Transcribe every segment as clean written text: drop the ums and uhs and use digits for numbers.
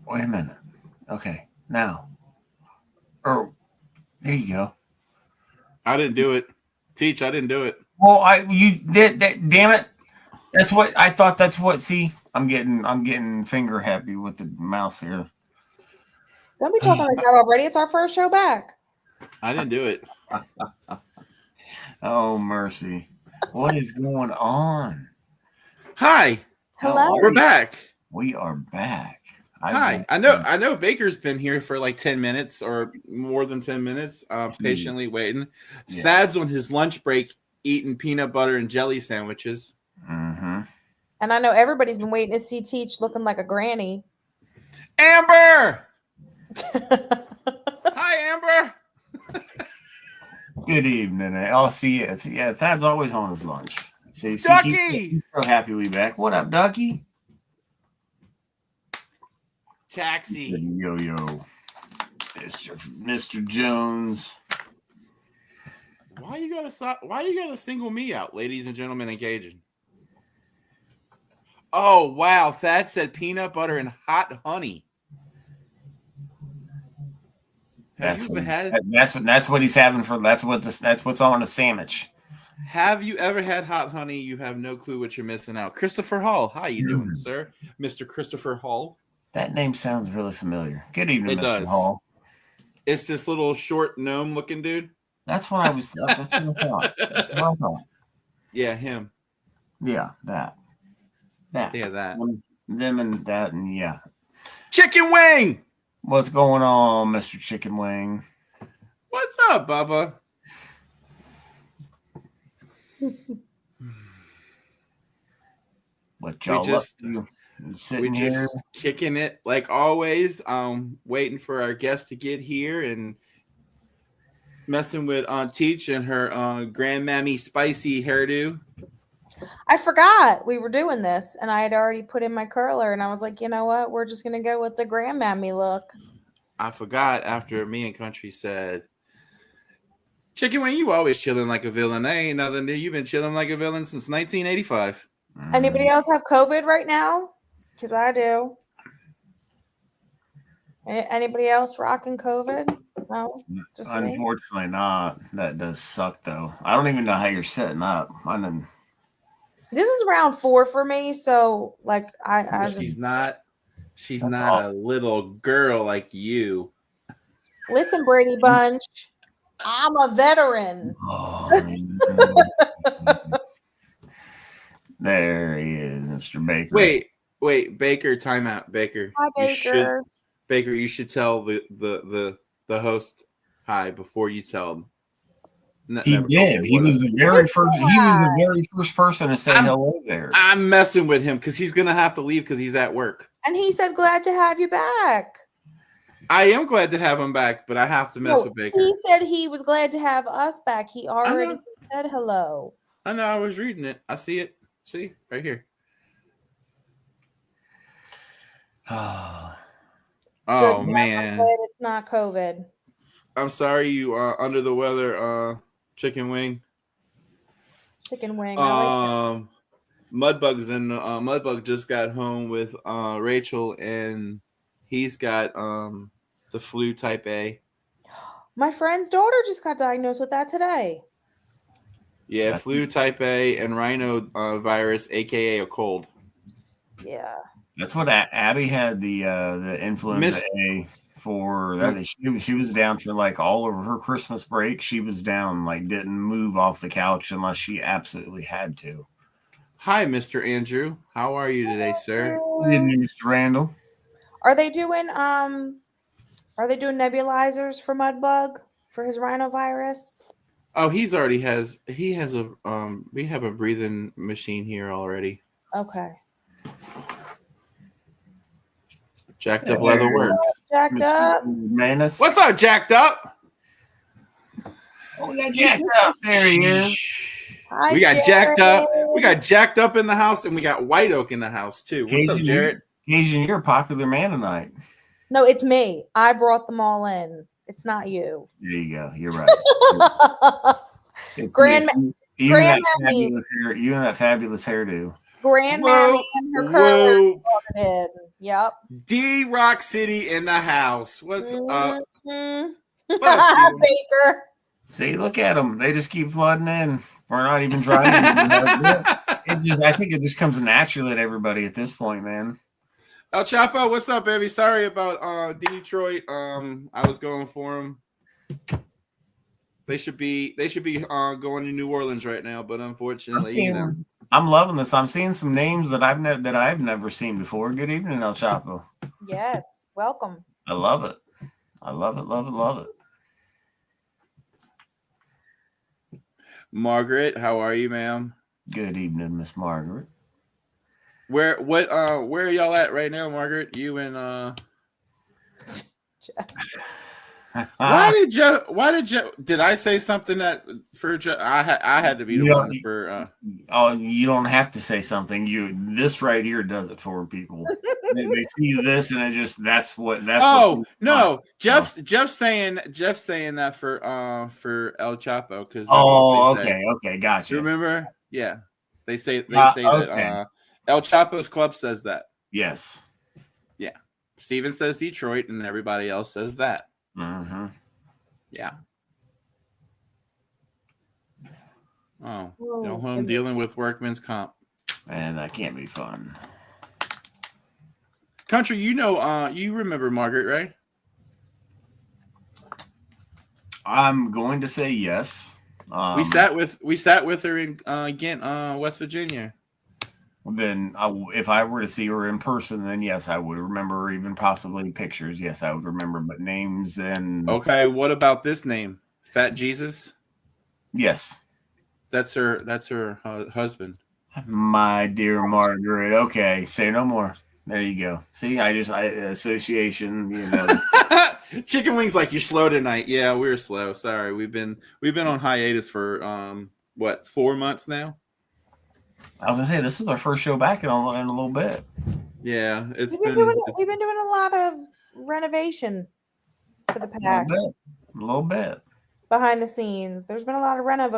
Wait a minute. Okay, now. Or there you go. I didn't do it. Teach, I didn't do it. Well, you did that. Damn it! That's what I thought. That's what. See, I'm getting finger happy with the mouse here. Don't be talking like that already. It's our first show back. I didn't do it. Oh mercy! What is going on? Hi. Hello. We're back. We are back. Hi. I know Baker's been here for like 10 minutes or more than 10 minutes, patiently waiting. Yeah. Thad's on his lunch break eating peanut butter and jelly sandwiches. Mm-hmm. And I know everybody's been waiting to see Teach looking like a granny. Amber! Hi, Amber! Good evening. I'll see you. Yeah, Thad's always on his lunch. See, Ducky! He's so happy we back. What up, Ducky? Taxi. Yo, Mr. Jones. Why you gotta single me out, ladies and gentlemen in Cajun? Oh wow, Thad said peanut butter and hot honey. That's what he's having for. That's what's on a sandwich. Have you ever had hot honey? You have no clue what you're missing out. Christopher Hall, how you doing, sir? Mr. Christopher Hall. That name sounds really familiar. Good evening, It Mr. does. Hall. It's this little short gnome looking dude. That's what I was. That's what I thought. Yeah, him. Yeah, that. Yeah, that. Them and that, and yeah. Chicken wing. What's going on, Mr. Chicken Wing? What's up, Bubba? What y'all sitting we here? just kicking it like always. Waiting for our guest to get here and messing with Teach and her grandmammy spicy hairdo. I forgot we were doing this, and I had already put in my curler, and I was like, you know what? We're just gonna go with the grandmammy look. I forgot after me and Country said, "Chicken Wing, you always chilling like a villain. That ain't nothing new. You've been chilling like a villain since 1985." Anybody else have COVID right now? Because I do. Anybody else rocking COVID? No, just me. Unfortunately, not. That does suck, though. I don't even know how you're setting up. This is round 4 for me, so like she's not a little girl like you. Listen, Brady Bunch, I'm a veteran. Oh, there he is, Mr. Baker. Wait, Baker, timeout. Baker. Hi, Baker. Baker, you should tell the host hi before you tell him. He did. He was the very first. He was the very first person to say hello there. I'm messing with him because he's gonna have to leave because he's at work. And he said, "Glad to have you back." I am glad to have him back, but I have to mess with Baker. He said he was glad to have us back. He already said hello. I know. I was reading it. I see it. See right here. Oh man! I'm glad it's not COVID. I'm sorry you are under the weather, Chicken Wing. Chicken Wing. Mudbug's in. Mudbug just got home with Rachel, and he's got the flu type A. My friend's daughter just got diagnosed with that today. Yeah, flu type A and rhino virus, aka a cold. Yeah. That's what Abby had the influenza A for. That she was down for like all of her Christmas break. She was down, like didn't move off the couch unless she absolutely had to. Hi, Mr. Andrew. How are you today, sir? Good evening, Mr. Randall. Are they doing nebulizers for Mudbug for his rhinovirus? Oh, he has a we have a breathing machine here already. Okay. Jacked up leather work. Jacked up. Manus. What's up, Jacked Up? Oh, we got Jacked Up. There he is. Hi, we got Jared. Jacked Up. We got Jacked Up in the house, and we got White Oak in the house too. What's up, Jared? Cajun, you're a popular man tonight. No, it's me. I brought them all in. It's not you. There you go. You're right. Grandmammy. You and that fabulous hairdo. Grandmammy and her curler. Yep. D Rock City in the house. What's up? Mm-hmm. Well, Baker. See, look at them. They just keep flooding in. We're not even trying. I think it just comes naturally to everybody at this point, man. El Chapo, what's up, baby? Sorry about Detroit. I was going for them. They should be going to New Orleans right now, but unfortunately, I'm loving this. I'm seeing some names that I've never seen before. Good evening, El Chapo. Yes, welcome. I love it. I love it. Love it. Love it. Margaret, how are you, ma'am? Good evening, Miss Margaret. Where are y'all at right now, Margaret? You and Why did I say something that for I had to be the one for oh, you don't have to say something. This right here does it for people. they see this and that's no. Jeff's saying that for El Chapo because okay, gotcha. Remember? Yeah. They say that El Chapo's club says that. Yes. Yeah. Steven says Detroit and everybody else says that. Mm-hmm. Yeah. Oh, home dealing with workman's comp. Man, that can't be fun. Country, you remember Margaret, right? I'm going to say yes. We sat with her in Ghent, West Virginia. Then if I were to see her in person, then yes, I would remember, even possibly pictures. Yes, I would remember, but names and... Okay, what about this name? Fat Jesus? Yes. That's her husband. My dear Margaret. Okay, say no more. There you go. See, association, Chicken Wings like you're slow tonight. Yeah, we're slow. Sorry. We've been on hiatus for 4 months now? I was gonna say this is our first show back in a little bit. Yeah, we've been doing a lot of renovation for the pack. A little bit behind the scenes. There's been a lot of reno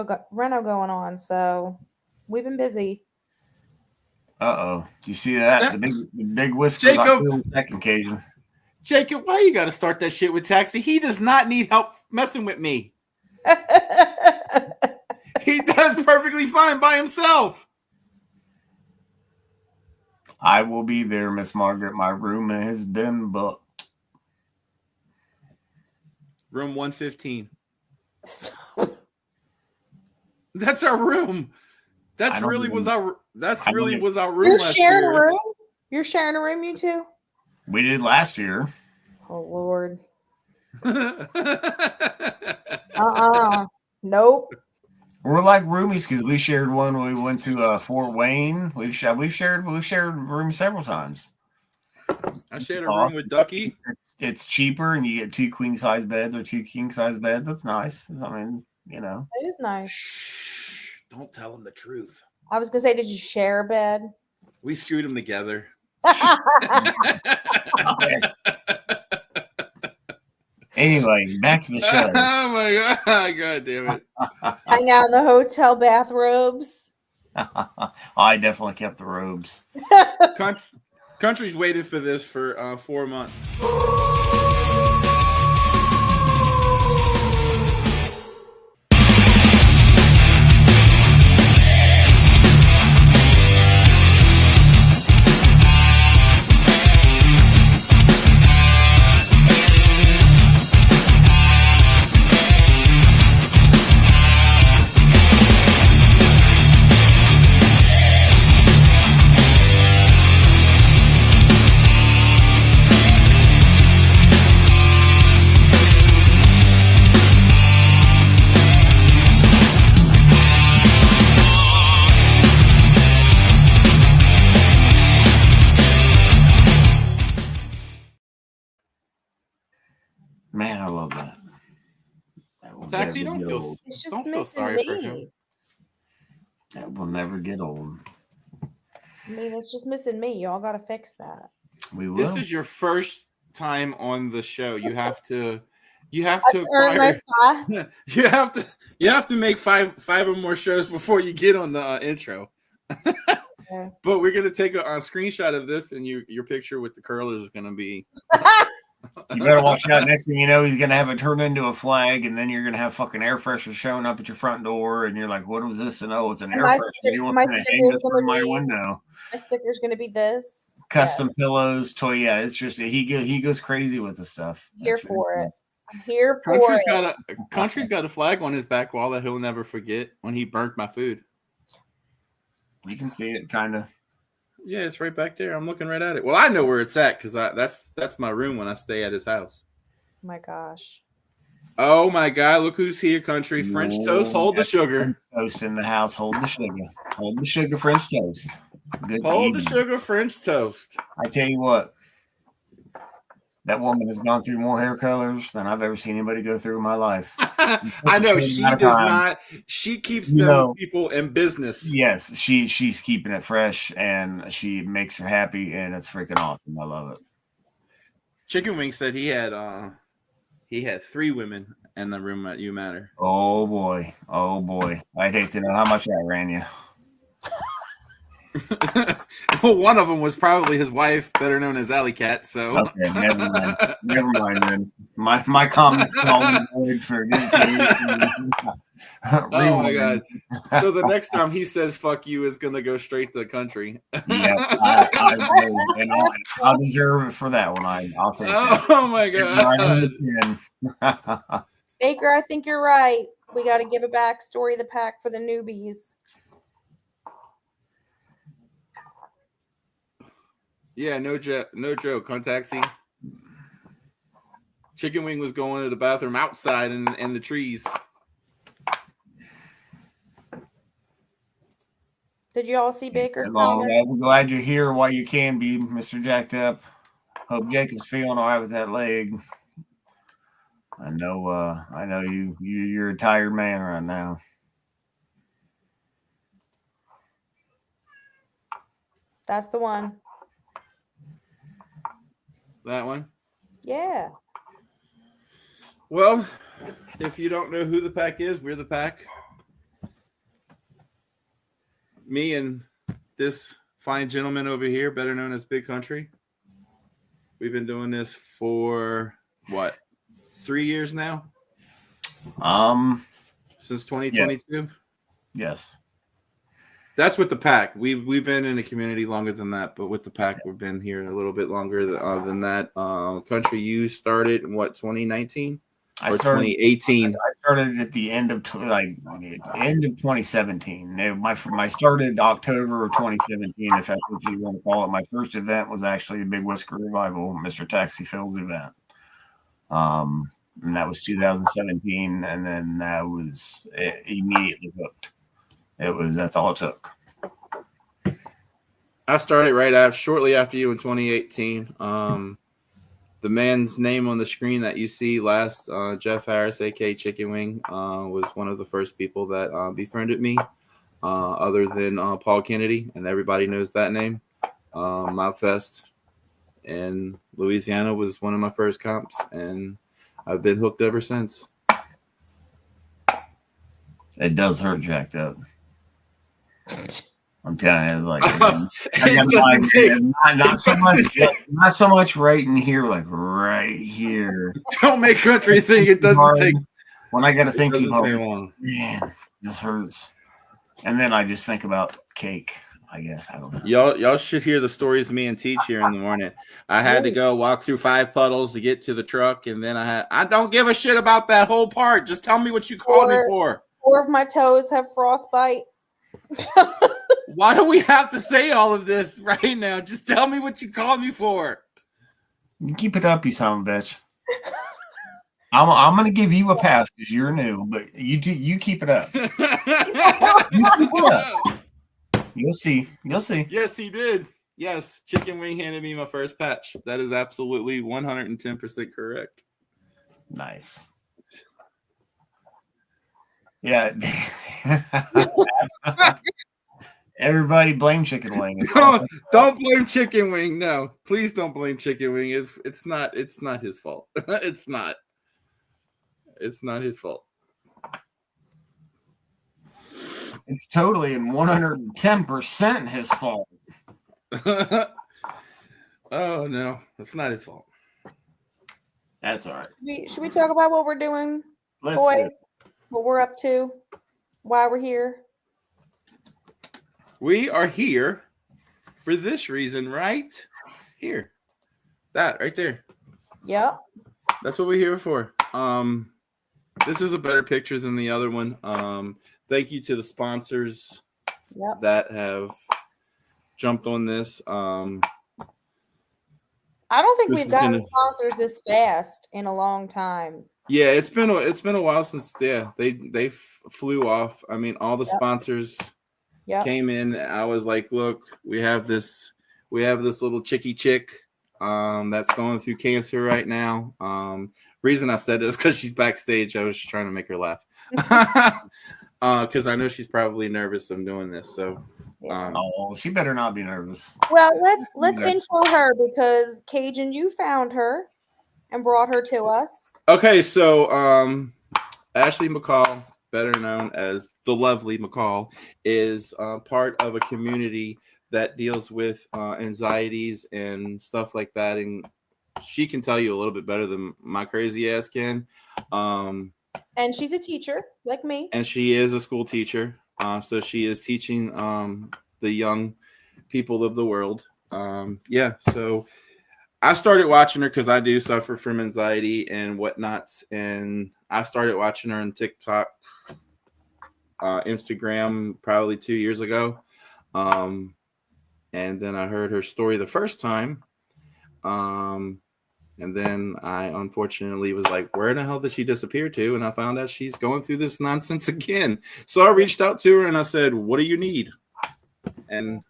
going on, so we've been busy. You see that? The big whiskers. Jacob, second occasion. Jacob, why you got to start that shit with Taxi? He does not need help messing with me. He does perfectly fine by himself. I will be there, Miss Margaret. My room has been booked. Room 115. That's our room. That really was our room. You're sharing a room? You're sharing a room, you two? We did last year. Oh Lord. Nope. We're like roomies because we shared one when we went to Fort Wayne. We've shared rooms several times. I shared a room with Ducky. It's cheaper, and you get 2 queen size beds or 2 king size beds. That's nice. It is nice. Shh, don't tell him the truth. I was gonna say, did you share a bed? We screwed them together. Anyway, back to the show. Oh my god! God damn it! Hang out in the hotel bathrobes. I definitely kept the robes. Country's waited for this for 4 months. Man, I love that. Taxi, don't feel sorry for him. That will never get old. I mean, it's just missing me. Y'all got to fix that. We will. This is your first time on the show. You have to earn my spot. You have to make five or more shows before you get on the intro. Okay. But we're gonna take a screenshot of this, and your picture with the curlers is gonna be. You better watch out. Next thing you know, he's gonna have it turned into a flag, and then you're gonna have fucking air fresher showing up at your front door, and you're like, "What was this?" And it's an air fresher. He wants to hang this from my window. My sticker's gonna be this. Custom pillows, toy. Yeah, it's just he goes crazy with the stuff. Here for it. I'm here for it. Country's got a flag on his back wall that he'll never forget when he burnt my food. You can see it, kind of. Yeah, it's right back there. I'm looking right at it. Well, I know where it's at because that's my room when I stay at his house. Oh my gosh. Oh my God! Look who's here, Country. French toast. Hold the sugar. Toast in the house. Hold the sugar. Hold the sugar. French toast. Good Hold the sugar. French toast. I tell you what. That woman has gone through more hair colors than I've ever seen anybody go through in my life. I know she does not. She keeps them people in business. Yes, she's keeping it fresh, and she makes her happy, and it's freaking awesome. I love it. Chicken Wing said he had 3 women in the room at You Matter. Oh boy, I'd hate to know how much that ran you. Well, one of them was probably his wife, better known as Alley Cat. So okay, never mind. Then my comments called for oh my God! So the next time he says "fuck you" is gonna go straight to the Country. Yeah, I'll deserve it for that one. I'll take it. Oh my God! Baker, I think you're right. We got to give a backstory of the pack for the newbies. Yeah, no joke. On taxi. Chicken Wing was going to the bathroom outside in the trees. Did you all see Baker's comment? I'm glad you're here while you can be, Mr. Jacked Up. Hope Jacob's feeling all right with that leg. I know you're a tired man right now. That's the one. That one? Yeah. Well, if you don't know who the pack is, we're the pack. Me and this fine gentleman over here, better known as Big Country. We've been doing this for what, 3 years now? Since 2022? Yeah. Yes. That's with the pack. We've been in the community longer than that, but with the pack, we've been here a little bit longer than that. Country, you started in what, 2019 or 2018? I started at the end of 2017. My started October of 2017, if that's what you want to call it. My first event was actually a Big Whisker Revival, Mr. Taxi Phil's event. And that was 2017, and then that was immediately booked. That's all it took. I started shortly after you in 2018. The man's name on the screen that you see last, Jeff Harris, aka Chicken Wing, was one of the first people that befriended me, other than Paul Kennedy, and everybody knows that name. Mouthfest in Louisiana was one of my first comps, and I've been hooked ever since. It does hurt, Jacked Up. I'm telling you, like not so much right in here, like right here. Don't make Country think it doesn't take. When I got to think about, man, this hurts, and then I just think about cake. I guess I don't know. Y'all should hear the stories me and Teach here in the morning. I had to go walk through 5 puddles to get to the truck, and then I don't give a shit about that whole part. Just tell me what you called me for. 4 of my toes have frostbite. Why do we have to say all of this right now? Just tell me what you called me for. You keep it up, you son of a bitch. I'm gonna give you a pass because you're new, but you keep it up. You keep it up. You'll see. Yes, he did. Yes, Chicken Wing handed me my first patch. That is absolutely 110% correct. Nice. Yeah. Everybody blame Chicken Wing. Don't blame Chicken Wing. No, please don't blame Chicken Wing. It's not his fault. It's not his fault. It's totally and 110% his fault. Oh no, it's not his fault. That's all right. Should we talk about what we're doing, boys? What we're up to? Why we're here? We are here for this reason, right here. That right there. Yep. That's what we're here for. This is a better picture than the other one. Thank you to the sponsors that have jumped on this. I don't think we've gotten sponsors this fast in a long time. Yeah, it's been a while since they flew off. I mean, all the sponsors came in. I was like, look, we have this little chicky chick that's going through cancer right now. Reason I said this because she's backstage. I was just trying to make her laugh because I know she's probably nervous of doing this. So. She better not be nervous. Well, let's intro her because Cajun, you found her and brought her to us. Okay, so Ashley McCall, better known as the lovely McCall, is part of a community that deals with anxieties and stuff like that, and she can tell you a little bit better than my crazy ass can. And she's a teacher like me. And she is a school teacher. So she is teaching the young people of the world. So I started watching her because I do suffer from anxiety and whatnots. And I started watching her on TikTok, Instagram, probably 2 years ago. And then I heard her story the first time. And then I unfortunately was like, where the hell did she disappear to? And I found out she's going through this nonsense again. So I reached out to her and I said, what do you need? And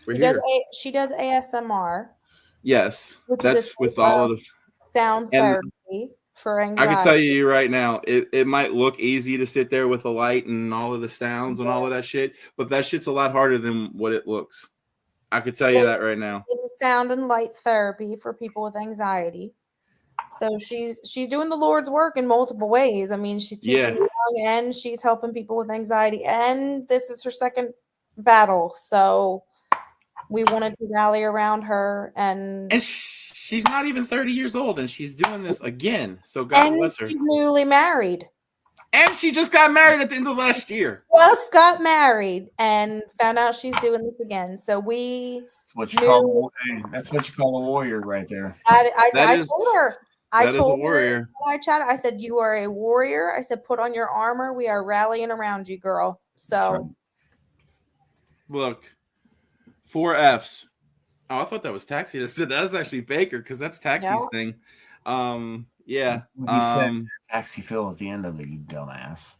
we're here. She does ASMR. Yes. That's with all of the sound therapy for anxiety. I can tell you right now, it might look easy to sit there with a light and all of the sounds and all of that shit, but that shit's a lot harder than what it looks. I could tell you that right now. It's a sound and light therapy for people with anxiety. So she's doing the Lord's work in multiple ways. I mean, she's teaching young and she's helping people with anxiety. And this is her second battle. So we wanted to rally around her. And she's not even 30 years old and she's doing this again. So God bless her. She's newly married. And she just got married at the end of last year. Just got married and found out she's doing this again. So that's what you call a warrior right there. I told her. I told her when I chatted. I said, "You are a warrior." I said, "Put on your armor. We are rallying around you, girl." So, look, 4 Fs. Oh, I thought that was Taxi. That was actually Baker because that's Taxi's thing. Yeah. He said Taxi Phil at the end of it, you dumbass.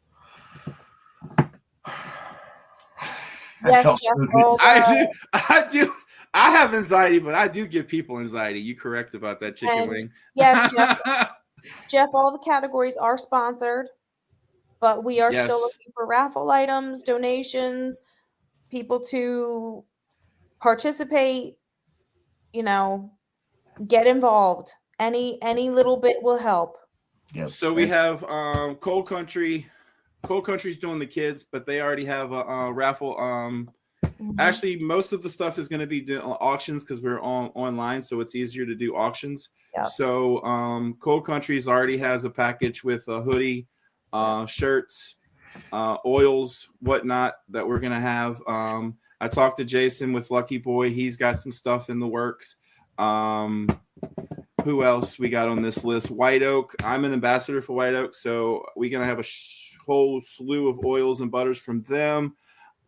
I do. I have anxiety, but I do give people anxiety. You correct about that chicken wing. Yes, Jeff, all the categories are sponsored, but we are still looking for raffle items, donations, people to participate, get involved. Any little bit will help. Yep. So we have Cold Country. Cold Country's doing the kids, but they already have a raffle. Actually, most of the stuff is going to be auctions because we're online, so it's easier to do auctions. Yep. So Cold Country's already has a package with a hoodie, shirts, oils, whatnot that we're going to have. I talked to Jason with Lucky Boy. He's got some stuff in the works. Who else we got on this list? White Oak. I'm an ambassador for White Oak, so we're going to have a whole slew of oils and butters from them.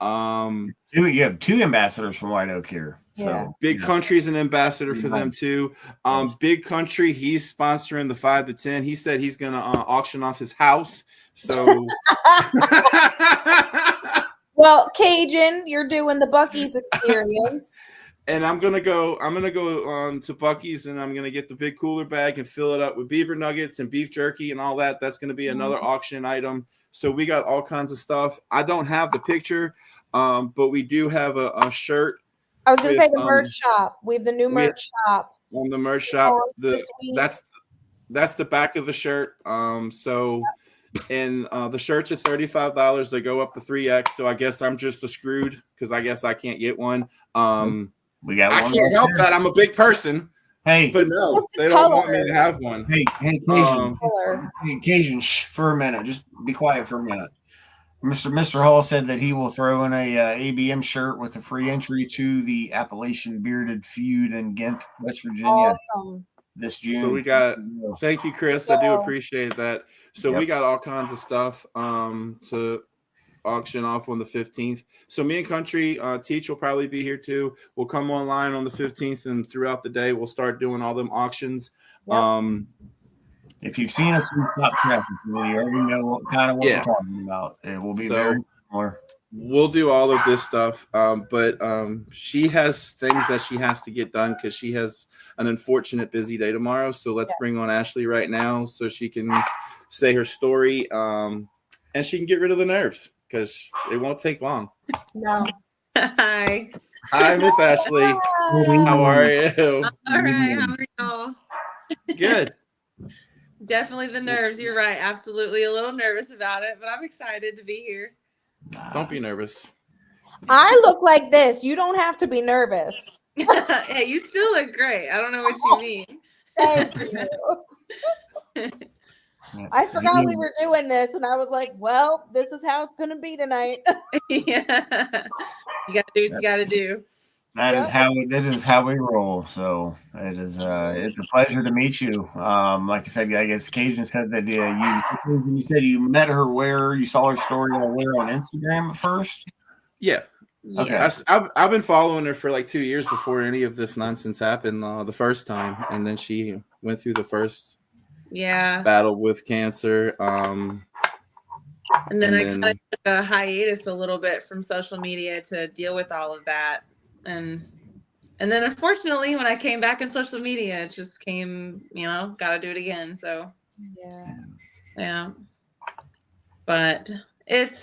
You have 2 ambassadors from White Oak here. Yeah. So Big Country's an ambassador for them too. Big Country, he's sponsoring the 5 to 10. He said he's gonna auction off his house. So well, Cajun, you're doing the Buc-ee's experience. And I'm gonna go to Buc-ee's and I'm gonna get the big cooler bag and fill it up with beaver nuggets and beef jerky and all that. That's gonna be another auction item. So we got all kinds of stuff. I don't have the picture, but we do have a shirt. I was gonna say the merch shop. We have the new merch shop. On the merch shop, that's the back of the shirt. So And the shirts are $35. They go up to 3X. So I guess I'm just screwed because I guess I can't get one. We got I one. can't help that. I'm a big person. Hey, but no, they don't want me to have one. Hey, Cajun, for a minute. Just be quiet for a minute. Mr. Hall said that he will throw in a ABM shirt with a free entry to the Appalachian Bearded Feud in Ghent, West Virginia. Awesome. This June. So we got. Thank you, Chris. I do appreciate that. So we got all kinds of stuff to auction off on the 15th. So me and Country Teach will probably be here too. We'll come online on the 15th, and throughout the day we'll start doing all them auctions. Yep. If you've seen us in Stop Traffic, you already know what we're talking about. It will be very similar. We'll do all of this stuff, but she has things that she has to get done because she has an unfortunate busy day tomorrow. So let's bring on Ashley right now so she can say her story, and she can get rid of the nerves because it won't take long. No. Hi, Miss Ashley. Hi. How are you? All right, how are y'all? Good. Definitely the nerves. You're right. Absolutely a little nervous about it, but I'm excited to be here. Don't be nervous. I look like this. You don't have to be nervous. Hey, you still look great. I don't know what you mean. Thank you. I forgot we were doing this, and I was like, well, this is how it's going to be tonight. Yeah. You got to do what you got to do. That is how we roll. So it is it's a pleasure to meet you. Like I said, I guess Cajun said that you said you met her where you saw her story on Instagram at first. Yeah. Okay. I've been following her for like 2 years before any of this nonsense happened the first time, and then she went through the first battle with cancer. And then I kind of took a hiatus a little bit from social media to deal with all of that. And then unfortunately, when I came back in social media, it just came, got to do it again. So, yeah. But it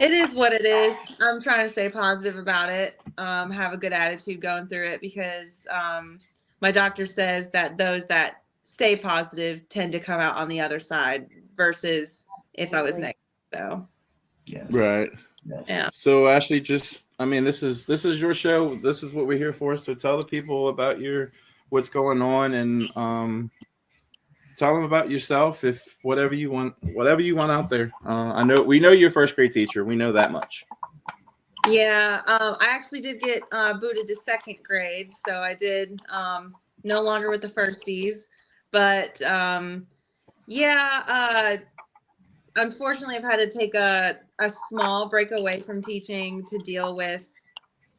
is what it is. I'm trying to stay positive about it, have a good attitude going through it because my doctor says that those that stay positive tend to come out on the other side versus if I was negative. So, yes. Right. Yes. Yeah. So Ashley, this is your show. This is what we're here for. So tell the people about what's going on, and tell them about yourself. If whatever you want out there. We know you're a first grade teacher. We know that much. Yeah. I actually did get booted to second grade, so I did no longer with the firsties, but unfortunately, I've had to take a small break away from teaching to deal with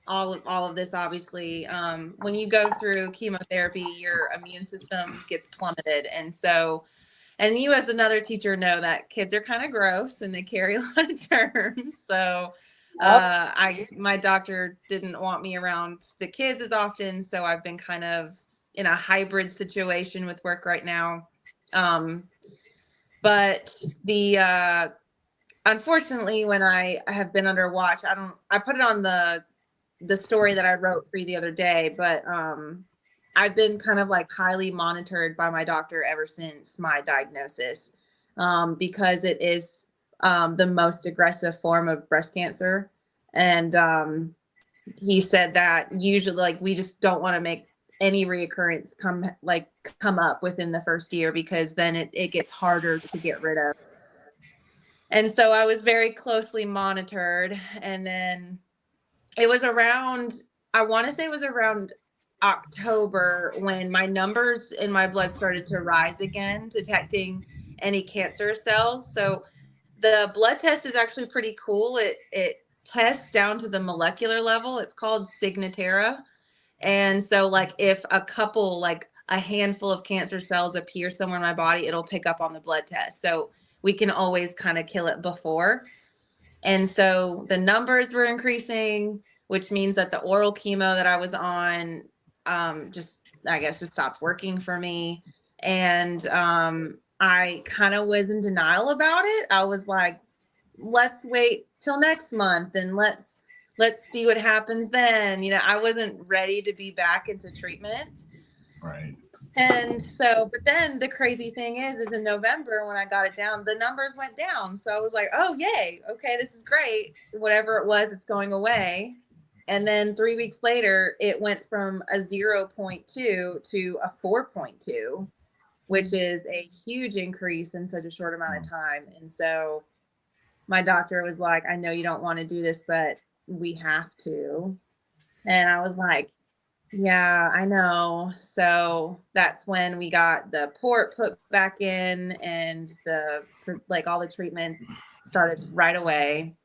all of this. Obviously, when you go through chemotherapy, your immune system gets plummeted, and you as another teacher know that kids are kind of gross and they carry a lot of germs. So, my doctor didn't want me around the kids as often, so I've been kind of in a hybrid situation with work right now. But unfortunately, when I have been under watch, I put it on the story that I wrote for you the other day, but I've been kind of like highly monitored by my doctor ever since my diagnosis, because it is the most aggressive form of breast cancer. And he said that usually we just don't want to make any reoccurrence come up within the first year, because then it gets harder to get rid of. And so I was very closely monitored. And then it was around October when my numbers in my blood started to rise again, detecting any cancer cells. So the blood test is actually pretty cool. It tests down to the molecular level. It's called Signatera. And so if a handful of cancer cells appear somewhere in my body, it'll pick up on the blood test. So we can always kind of kill it before. And so the numbers were increasing, which means that the oral chemo that I was on just stopped working for me. And I kind of was in denial about it. I was like, let's wait till next month and let's see what happens then. I wasn't ready to be back into treatment. Right. And so, but then the crazy thing is in November when I got it down, the numbers went down. So I was like, oh, yay. Okay, this is great. Whatever it was, it's going away. And then 3 weeks later, it went from a 0.2 to a 4.2, which is a huge increase in such a short amount of time. And so my doctor was like, I know you don't want to do this, but we have to. And I was like, yeah, I know. So that's when we got the port put back in and all the treatments started right away.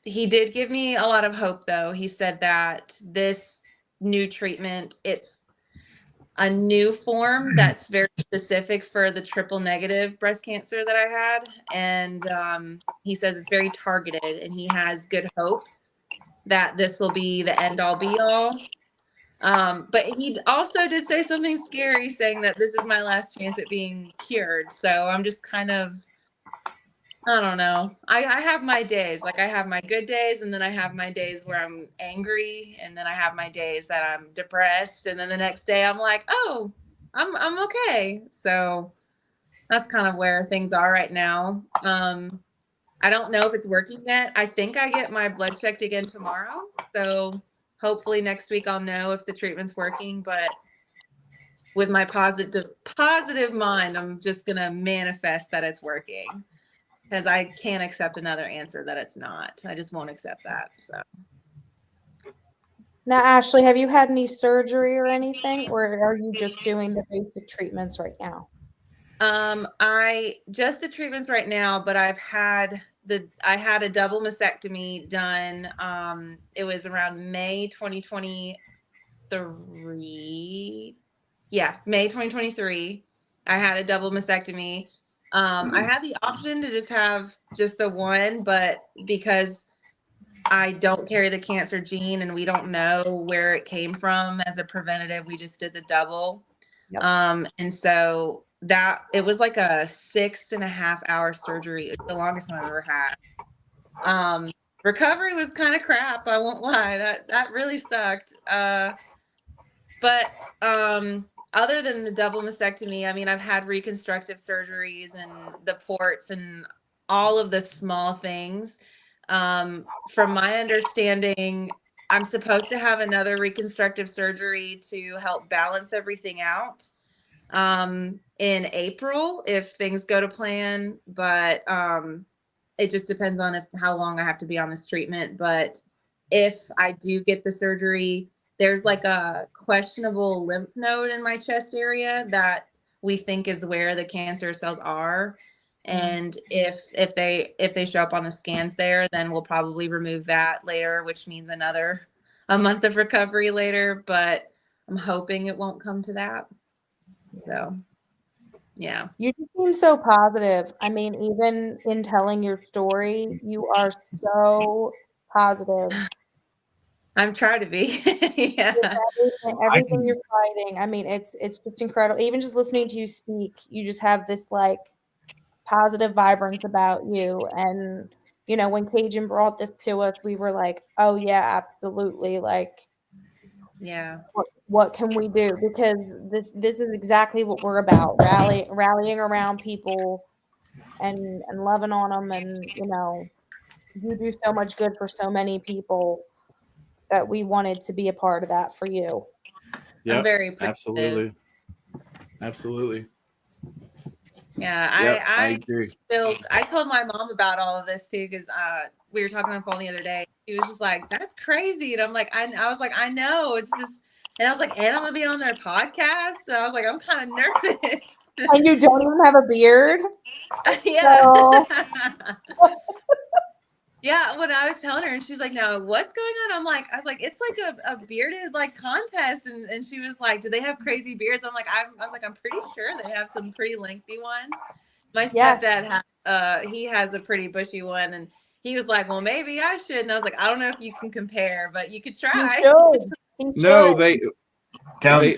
He did give me a lot of hope though. He said that this new treatment, it's a new form that's very specific for the triple negative breast cancer that I had. And he says it's very targeted and he has good hopes that this will be the end all be all. But he also did say something scary, saying that this is my last chance at being cured. So I'm just kind of, I don't know. I have my days. Like I have my good days and then I have my days where I'm angry and then I have my days that I'm depressed. And then the next day I'm like, oh, I'm okay. So that's kind of where things are right now. I don't know if it's working yet. I think I get my blood checked again tomorrow. So hopefully next week I'll know if the treatment's working. But with my positive mind, I'm just going to manifest that it's working. Because I can't accept another answer that it's not. I just won't accept that. So now, Ashley, have you had any surgery or anything? Or are you just doing the basic treatments right now? I just the treatments right now, but I had a double mastectomy done. It was around May 2023. Yeah, May 2023. I had a double mastectomy. I had the option to just have just the one, but because I don't carry the cancer gene and we don't know where it came from as a preventative, we just did the double. Yep. And so that it was like a 6.5 hour surgery. It's the longest one I've ever had. Recovery was kind of crap. I won't lie. That really sucked. But other than the double mastectomy, I mean, I've had reconstructive surgeries and the ports and all of the small things. From my understanding, I'm supposed to have another reconstructive surgery to help balance everything out in April if things go to plan. But it just depends on how long I have to be on this treatment. But if I do get the surgery, there's like a questionable lymph node in my chest area that we think is where the cancer cells are. And if they show up on the scans there, then we'll probably remove that later, which means a month of recovery later. But I'm hoping it won't come to that. So, yeah. You seem so positive. I mean, even in telling your story, you are so positive. I'm trying to be. Yeah. Everything you're fighting. I mean, it's just incredible. Even just listening to you speak, you just have this like positive vibrance about you. And you know, when Cajun brought this to us, we were like, oh yeah, absolutely. Like, yeah. What can we do? Because this is exactly what we're about: rallying around people and loving on them. And you know, you do so much good for so many people that we wanted to be a part of that for you. Yeah, I'm very absolutely. Yeah, I agree. I told my mom about all of this too because we were talking on the phone the other day. She was just like, "That's crazy," and I'm like, I was like, I know, it's just, and I was like, and I'm gonna be on their podcast. So I was like, I'm kind of nervous. And you don't even have a beard. Yeah. So. Yeah, when I was telling her, and she's like, "No, what's going on?" I was like, "It's like a bearded like contest," and she was like, "Do they have crazy beards?" I was like, "I'm pretty sure they have some pretty lengthy ones." My stepdad he has a pretty bushy one, and he was like, "Well, maybe I should." And I was like, "I don't know if you can compare, but you could try." You should. No, Tell Right?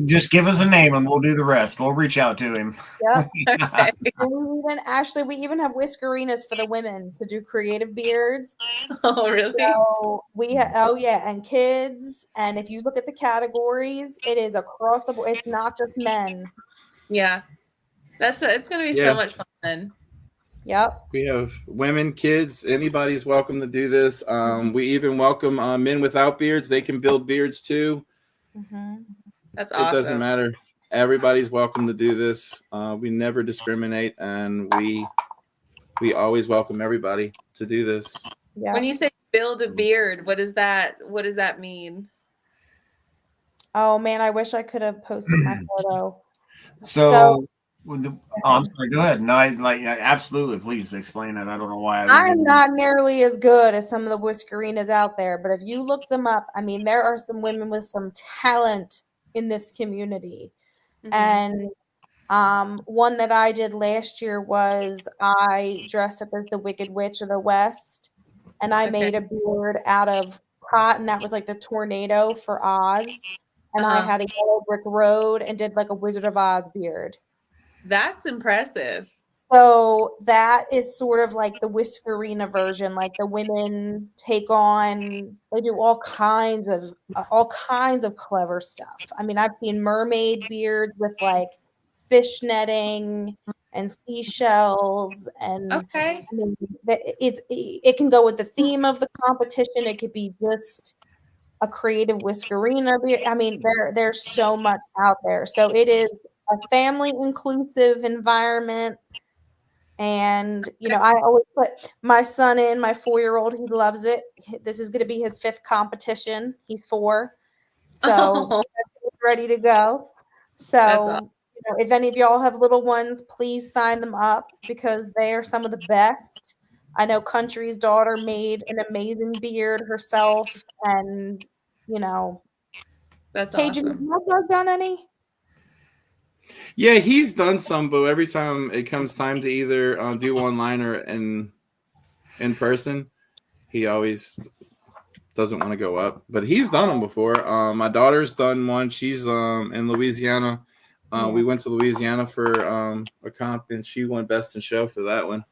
just give us a name and we'll do the rest. We'll reach out to him. Yep. Okay. And we even have whiskerinas for the women to do creative beards. Oh, really? So and kids. And if you look at the categories, it is across the board. It's not just men. Yeah. It's going to be so much fun. Yep. We have women, kids, anybody's welcome to do this. We even welcome men without beards. They can build beards too. Mm-hmm. That's awesome. It doesn't matter. Everybody's welcome to do this. We never discriminate, and we always welcome everybody to do this. Yeah. When you say build a beard, what does that mean? Oh man, I wish I could have posted my photo. I'm sorry. Go ahead. No, absolutely. Please explain it. I don't know why. I'm not nearly as good as some of the whiskerinas out there, but if you look them up, I mean, there are some women with some talent in this community. Mm-hmm. And one that I did last year was I dressed up as the Wicked Witch of the West, and I made a beard out of cotton that was like the tornado for Oz, and I had a yellow brick road and did like a Wizard of Oz beard. That's impressive. So that is sort of like the whiskerina version. Like the women they do all kinds of clever stuff. I mean, I've seen mermaid beards with like fish netting and seashells, and Okay. I mean, it can go with the theme of the competition. It could be just a creative whiskerina beard. I mean, there's so much out there. So it is a family inclusive environment. And, I always put my son in, my 4-year-old. He loves it. This is going to be his 5th competition. He's 4. So he's ready to go. So, awesome. If any of y'all have little ones, please sign them up because they are some of the best. I know Country's daughter made an amazing beard herself. And, that's Cajun, awesome. have you done any? Yeah, he's done some, but every time it comes time to either do online or in person, he always doesn't want to go up. But he's done them before. My daughter's done one. She's in Louisiana. We went to Louisiana for a comp, and she won Best in Show for that one.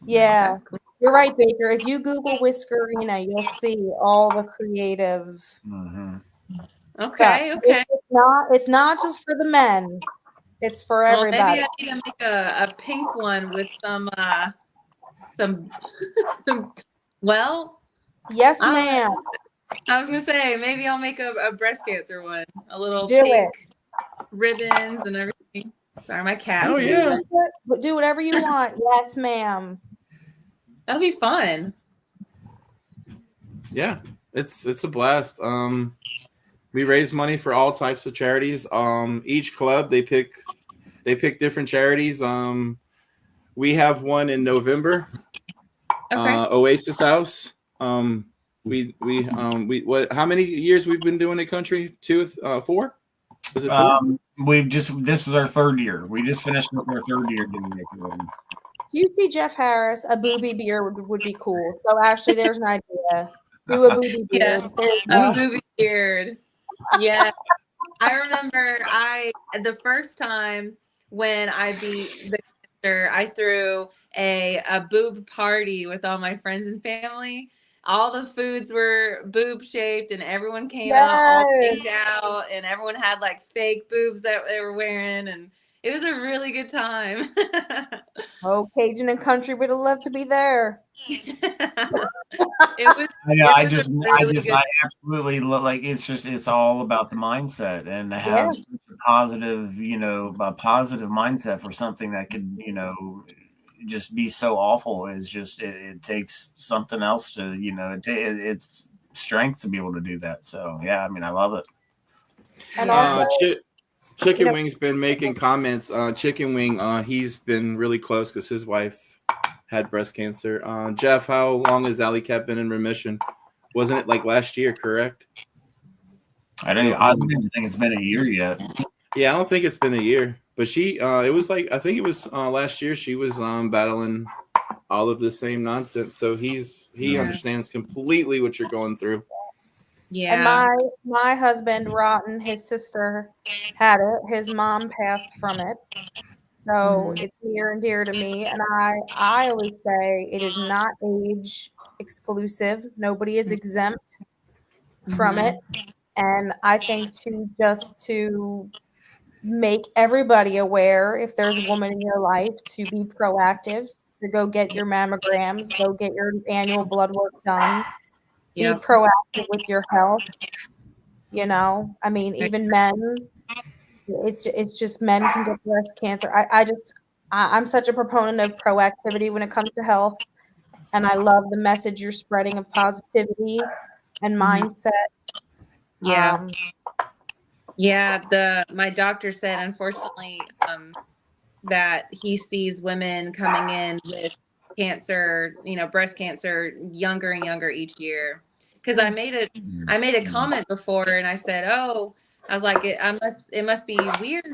Yeah, cool. You're right, Baker. If you Google whiskerina, you'll see all the creative. Mm-hmm. Okay. Stuff. Okay. It's not just for the men. It's for everybody. Maybe I need to make a pink one with some. Well. Yes, ma'am. I was gonna say maybe I'll make a breast cancer one. A little Do pink it. Ribbons and everything. Sorry, my cat. Oh yeah. Do whatever you want. Yes, ma'am. That'll be fun. Yeah, it's a blast. We raise money for all types of charities. Each club they pick different charities. We have one in November. Okay. Oasis House. What? How many years we've been doing it? Country 2, 4? Was it 4? This was our 3rd year. We just finished our 3rd year doing it. Do you see Jeff Harris? A booby beard would be cool. So Ashley, there's an idea. Do a booby beard. A booby beard. Yeah. I remember the first time when I beat the cancer, I threw a boob party with all my friends and family. All the foods were boob shaped and everyone came out all pinked out and everyone had like fake boobs that they were wearing, and it was a really good time. Oh, Cajun and Country would have loved to be there. I absolutely like it's all about the mindset and to have a positive mindset for something that could, just be so awful is just it takes something else to, it's strength to be able to do that. So yeah, I mean, I love it. And Chicken Wing's been making comments. Chicken Wing, he's been really close because his wife had breast cancer. Jeff, how long has Alley Cat been in remission? Wasn't it like last year, correct? I don't even think it's been a year yet. Yeah, I don't think it's been a year. But she, it was like, I think it was last year she was battling all of the same nonsense. So he understands completely what you're going through. And my husband, Rotten, his sister had it. His mom passed from it. So it's near and dear to me. And I always say it is not age exclusive. Nobody is exempt from it. And I think to make everybody aware, if there's a woman in your life, to be proactive, to go get your mammograms, go get your annual blood work done, be proactive with your health. You know, I mean, even men, it's just men can get breast cancer. I'm such a proponent of proactivity when it comes to health. And I love the message you're spreading of positivity and mindset. Yeah. My doctor said, unfortunately, that he sees women coming in with cancer, breast cancer, younger and younger each year. Because I made a comment before, and I said, "Oh, I was like, it must be weird,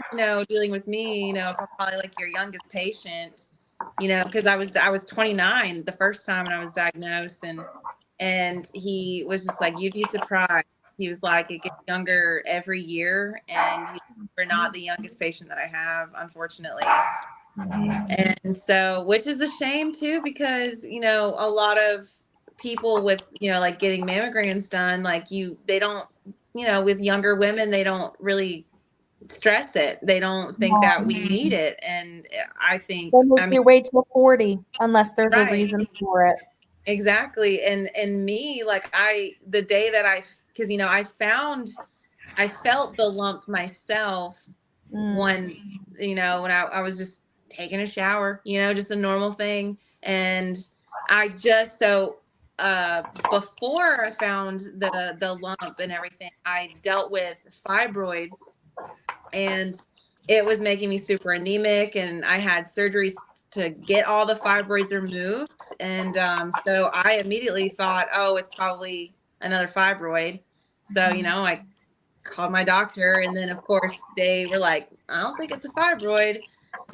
dealing with me, if I'm probably like your youngest patient, because I was 29 the first time when I was diagnosed, and he was just like, you'd be surprised." He was like, it gets younger every year, and you're not the youngest patient that I have, unfortunately. And so, which is a shame too, because, a lot of people with, like getting mammograms done, like they don't, with younger women, they don't really stress it. They don't think that we need it. And I think, you wait till 40 unless there's a reason for it. Exactly. And me, like the day that because, I felt the lump myself when I was just taking a shower, just a normal thing. And I just, before I found the lump and everything, I dealt with fibroids, and it was making me super anemic, and I had surgeries to get all the fibroids removed. And so I immediately thought, oh, it's probably another fibroid. So, I called my doctor, and then of course they were like, I don't think it's a fibroid.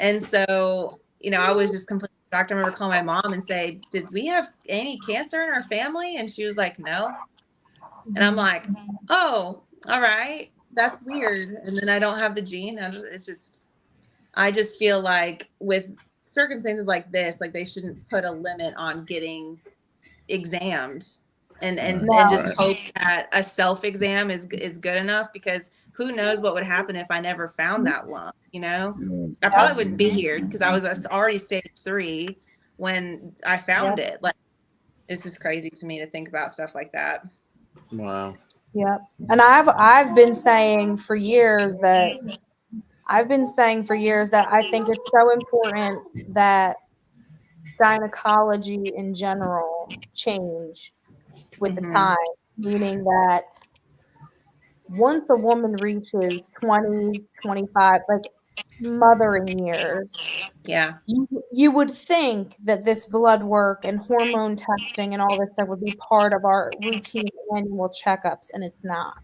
And so, I was just completely shocked. I remember calling my mom and say, did we have any cancer in our family? And she was like, no. And I'm like, oh, all right, that's weird. And then I don't have the gene. I just feel like with circumstances like this, like they shouldn't put a limit on getting examined, and just hope that a self-exam is good enough, because who knows what would happen if I never found that lump, I probably wouldn't be here, because I was already stage 3 when I found it. Like, it's just crazy to me to think about stuff like that. Wow. Yep. And I've been saying for years that I think it's so important that gynecology in general change with the time, meaning that once a woman reaches 20, 25, like mothering years, you would think that this blood work and hormone testing and all this stuff would be part of our routine annual checkups, and it's not.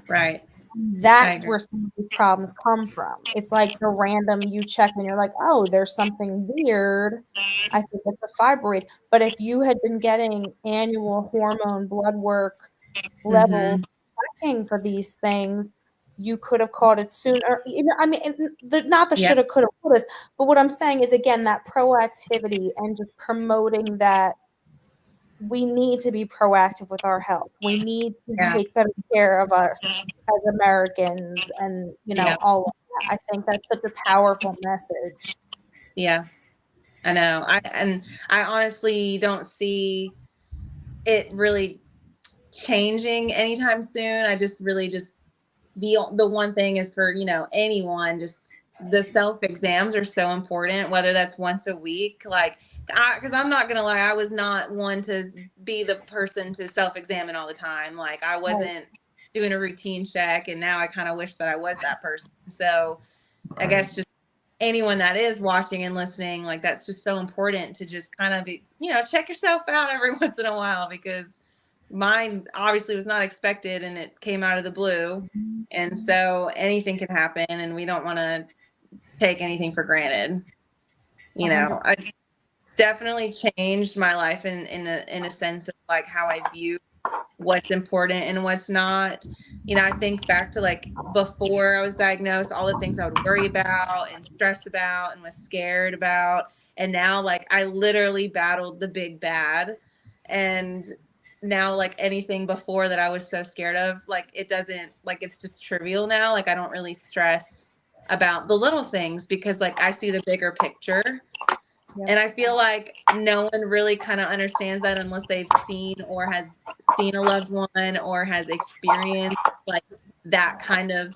Right. That's where some of these problems come from. It's like the random you check and you're like, oh, there's something weird. I think it's a fibroid. But if you had been getting annual hormone blood work levels checking for these things, you could have caught it sooner. I mean, not the shoulda, coulda, wouldas, but what I'm saying is, again, that proactivity and just promoting that we need to be proactive with our health. We need to take better care of us as Americans, and all of that. I think that's such a powerful message. Yeah, I know. I honestly don't see it really changing anytime soon. I just really the one thing is for anyone, just the self exams are so important, whether that's once a week, like. Because I'm not gonna lie, I was not one to be the person to self-examine all the time. Like, I wasn't doing a routine check, and now I kind of wish that I was that person. So I guess just anyone that is watching and listening, like, that's just so important to just kind of be, check yourself out every once in a while, because mine obviously was not expected, and it came out of the blue. And so anything can happen, and we don't want to take anything for granted. I definitely changed my life in a sense of like how I view what's important and what's not. You know, I think back to like before I was diagnosed, all the things I would worry about and stress about and was scared about. And now like I literally battled the big bad. And now like anything before that I was so scared of, like it doesn't, like it's just trivial now. Like I don't really stress about the little things because like I see the bigger picture. Yep. And I feel like no one really kind of understands that unless they've seen or has seen a loved one or has experienced like that kind of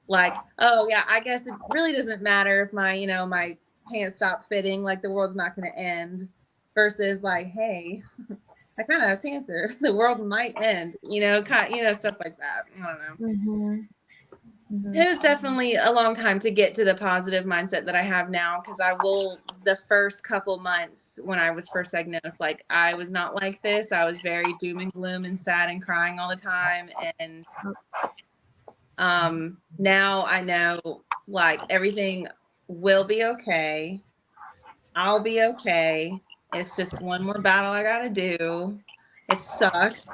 like, oh yeah, I guess it really doesn't matter if my, you know, my pants stop fitting, like the world's not going to end, versus like, hey, I kind of have cancer, the world might end, you know, stuff like that. I don't know. Mm-hmm. Mm-hmm. It was definitely a long time to get to the positive mindset that I have now, because the first couple months when I was first diagnosed, like I was not like this. I was very doom and gloom and sad and crying all the time. And now I know like everything will be okay. I'll be okay. It's just one more battle I got to do. It sucks.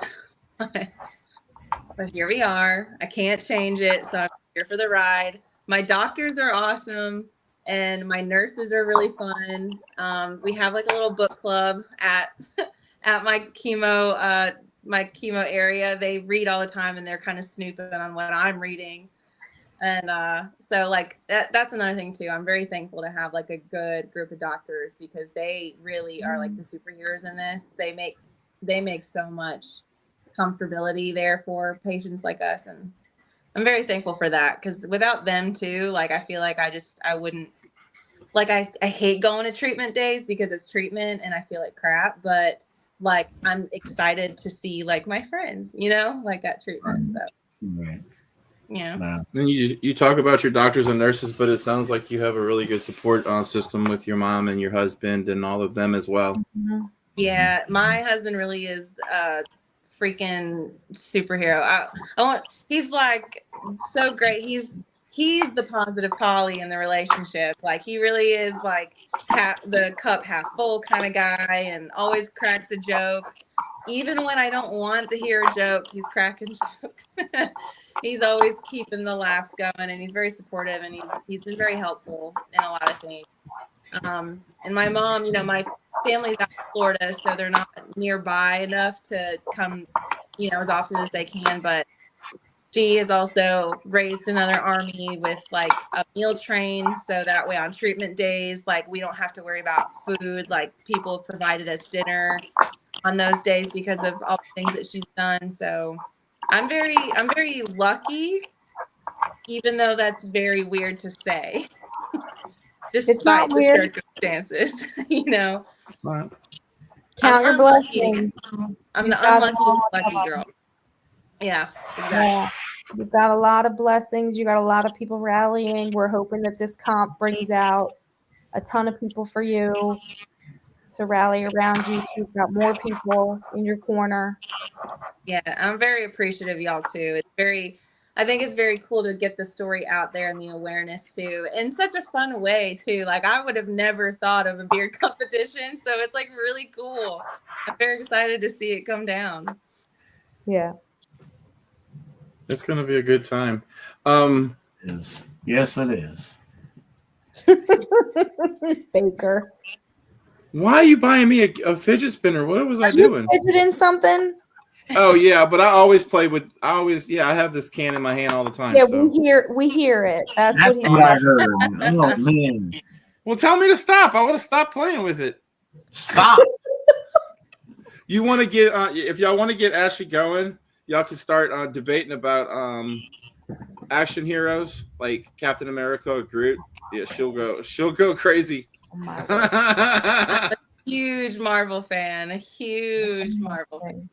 But here we are. I can't change it. So I'm here for the ride. My doctors are awesome and my nurses are really fun. We have like a little book club at my chemo area. They read all the time and they're kind of snooping on what I'm reading. And so like that's another thing too. I'm very thankful to have like a good group of doctors, because they really are like the superheroes in this. They make so much comfortability there for patients like us, and I'm very thankful for that, because without them too, like I feel like I wouldn't, like I hate going to treatment days because it's treatment and I feel like crap, but like I'm excited to see like my friends, you know, like at treatment. So right. Yeah. Wow. And you talk about your doctors and nurses, but it sounds like you have a really good support system with your mom and your husband and all of them as well. Yeah, my husband really is a freaking superhero. He's like so great. He's the positive Polly in the relationship. Like he really is like the cup half full kind of guy, and always cracks a joke. Even when I don't want to hear a joke, he's cracking jokes. He's always keeping the laughs going, and he's very supportive, and he's been very helpful in a lot of things. And my mom, you know, my family's out in Florida, so they're not nearby enough to come, you know, as often as they can. But she has also raised another army with like a meal train, so that way on treatment days, like we don't have to worry about food. Like people have provided us dinner on those days because of all the things that she's done. So I'm very lucky, even though that's very weird to say. Despite the circumstances, you know. Count your blessings. I'm the unlucky lucky girl. Yeah, exactly. Yeah. You've got a lot of blessings. You got a lot of people rallying. We're hoping that this comp brings out a ton of people for you to rally around you. You've got more people in your corner. Yeah, I'm very appreciative of y'all too. I think it's very cool to get the story out there and the awareness too, in such a fun way too. Like I would have never thought of a beer competition, so it's like really cool. I'm very excited to see it come down. Yeah, it's gonna be a good time. Yes, it is. Baker, why are you buying me a fidget spinner? What was I doing? Fidgeting something? Oh yeah, but I have this can in my hand all the time. Yeah, so. we hear it. That's what I heard. Oh man. Well, tell me to stop. I want to stop playing with it. Stop. You want to get if y'all want to get Ashley going, y'all can start debating about action heroes like Captain America or Groot. Yeah, she'll go crazy. Oh huge Marvel fan. A huge Marvel fan.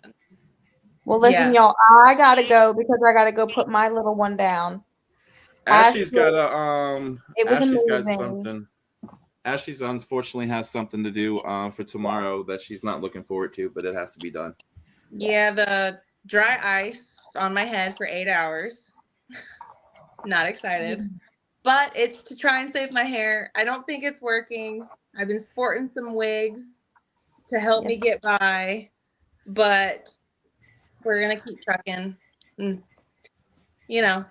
Well, listen, y'all, I gotta go because I gotta go put my little one down. Ashley's got something. Ashley's unfortunately has something to do for tomorrow that she's not looking forward to, but it has to be done. Yeah, the dry ice on my head for 8 hours. Not excited. But it's to try and save my hair. I don't think it's working. I've been sporting some wigs to help me get by, but We're gonna keep trucking. And, you know,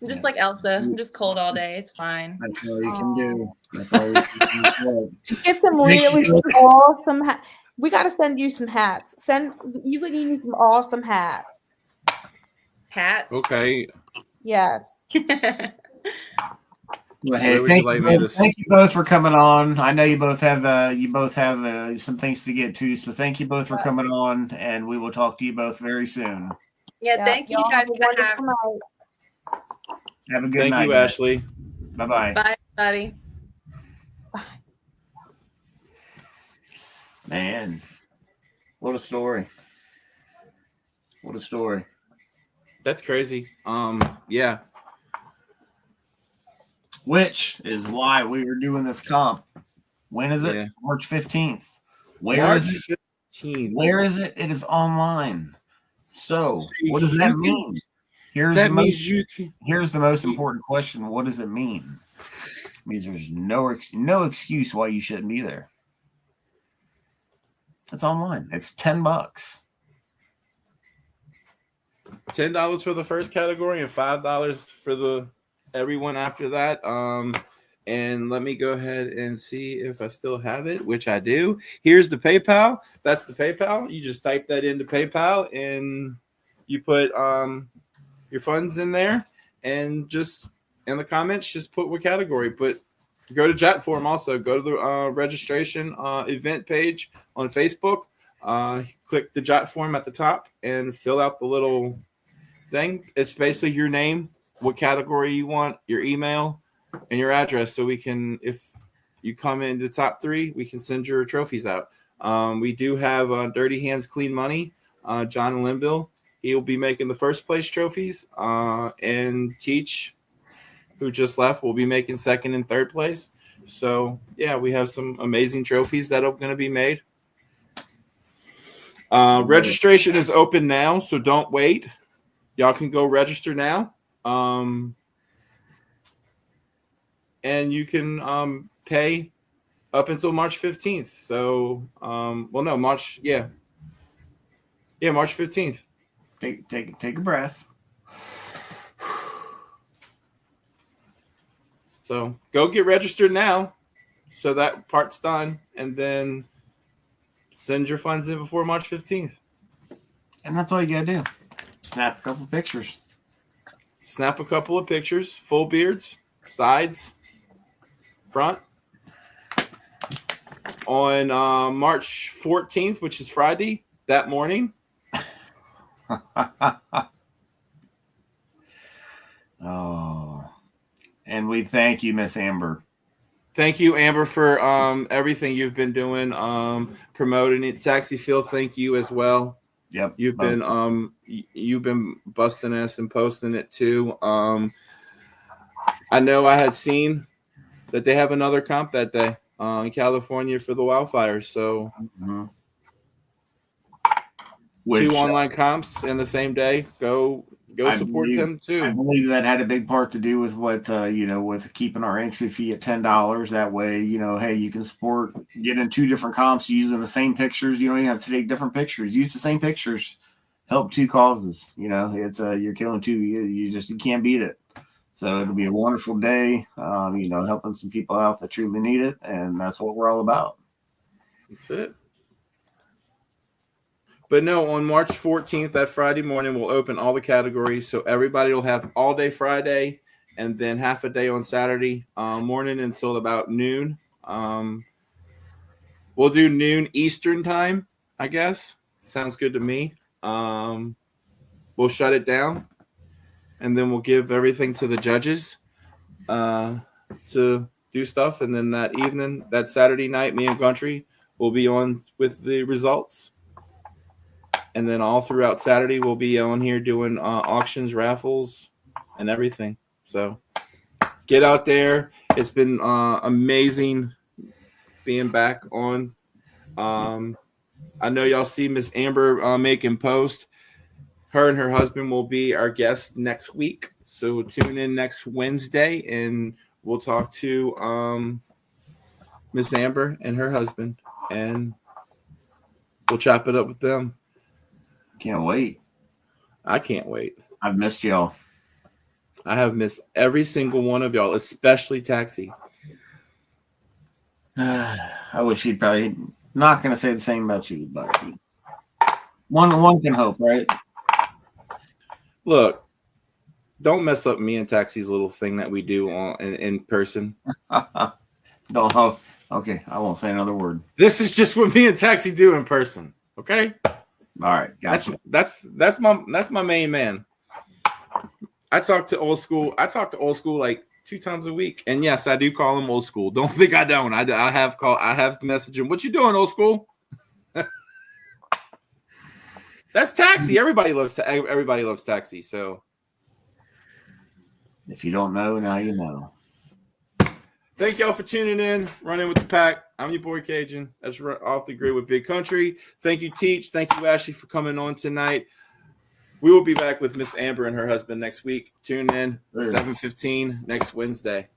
I'm just like Elsa. I'm just cold all day. It's fine. That's all you can do. That's all you can do. Just get some really awesome hats. We got to send you some hats. You need some awesome hats. Hats. Okay. Yes. Well, hey, thank you both for coming on. I know you both have some things to get to, so thank you both for coming on, and we will talk to you both very soon. Yeah, thank you guys for having me. Have a good night. Thank you, Ashley. Bye-bye. Bye, buddy. Bye. Man, what a story. What a story. That's crazy. Yeah. Which is why we were doing this comp. When is it? Yeah. March 15th. Where is it? 15th. Where is it? It is online. So what does that mean? Here's the most important question. What does it mean? It means there's no excuse why you shouldn't be there. It's online. It's $10. $10 for the first category and $5 for everyone after that. And let me go ahead and see if I still have it, which I do. Here's the PayPal. That's the PayPal. You just type that into PayPal and you put your funds in there, and just in the comments, just put what category. But go to Jotform also. Go to the registration event page on Facebook. Click the Jotform at the top and fill out the little thing. It's basically your name, what category you want, your email, and your address. So we can, if you come into the top 3, we can send your trophies out. We do have Dirty Hands Clean Money, John Linville. He'll be making the first place trophies, and Teach, who just left, will be making second and third place. So yeah, we have some amazing trophies that are going to be made. Registration is open now, so don't wait. Y'all can go register now. And you can pay up until March 15th. So, March 15th. Take a breath. So go get registered now. So that part's done. And then send your funds in before March 15th. And that's all you got to do. Snap a couple of pictures. Full beards, sides, front. On March 14th, which is Friday, that morning. Oh. And we thank you, Miss Amber. Thank you, Amber, for everything you've been doing, promoting it. Taxi Phil, thank you as well. Yep. You've been busting ass and posting it too. I know I had seen that they have another comp that day in California for the wildfires. So 2 online comps in the same day. Go support them too. I believe that had a big part to do with what with keeping our entry fee at $10. That way, hey, you can get in 2 different comps using the same pictures. You don't even have to take different pictures. Use the same pictures. Help 2 causes. It's you're killing 2. You can't beat it. So it'll be a wonderful day. Helping some people out that truly need it, and that's what we're all about. That's it. But no, on March 14th, that Friday morning, we'll open all the categories. So everybody will have all day Friday and then half a day on Saturday morning until about noon. We'll do noon Eastern time, I guess. Sounds good to me. We'll shut it down, and then we'll give everything to the judges to do stuff. And then that evening, that Saturday night, me and Country will be on with the results. And then all throughout Saturday, we'll be on here doing auctions, raffles, and everything. So get out there. It's been amazing being back on. I know y'all see Miss Amber making post. Her and her husband will be our guests next week. So tune in next Wednesday, and we'll talk to Miss Amber and her husband, and we'll chop it up with them. Can't wait. I can't wait. I've missed y'all. I have missed every single one of y'all, especially Taxi. I wish he'd probably not going to say the same about you, but one can hope, right? Look, don't mess up me and Taxi's little thing that we do in person. No, okay, I won't say another word. This is just what me and Taxi do in person. Okay. All right, gotcha. That's my main man. I talk to old school like 2 times a week, and yes, I do call him old school. Don't think I don't. I have messaged him. What you doing, old school? That's Taxi. Everybody loves Taxi. So if you don't know, now you know. Thank y'all for tuning in. Running with the pack. I'm your boy Cajun. That's off the grid with Big Country. Thank you, Teach. Thank you, Ashley, for coming on tonight. We will be back with Miss Amber and her husband next week. Tune in 7:15 next Wednesday.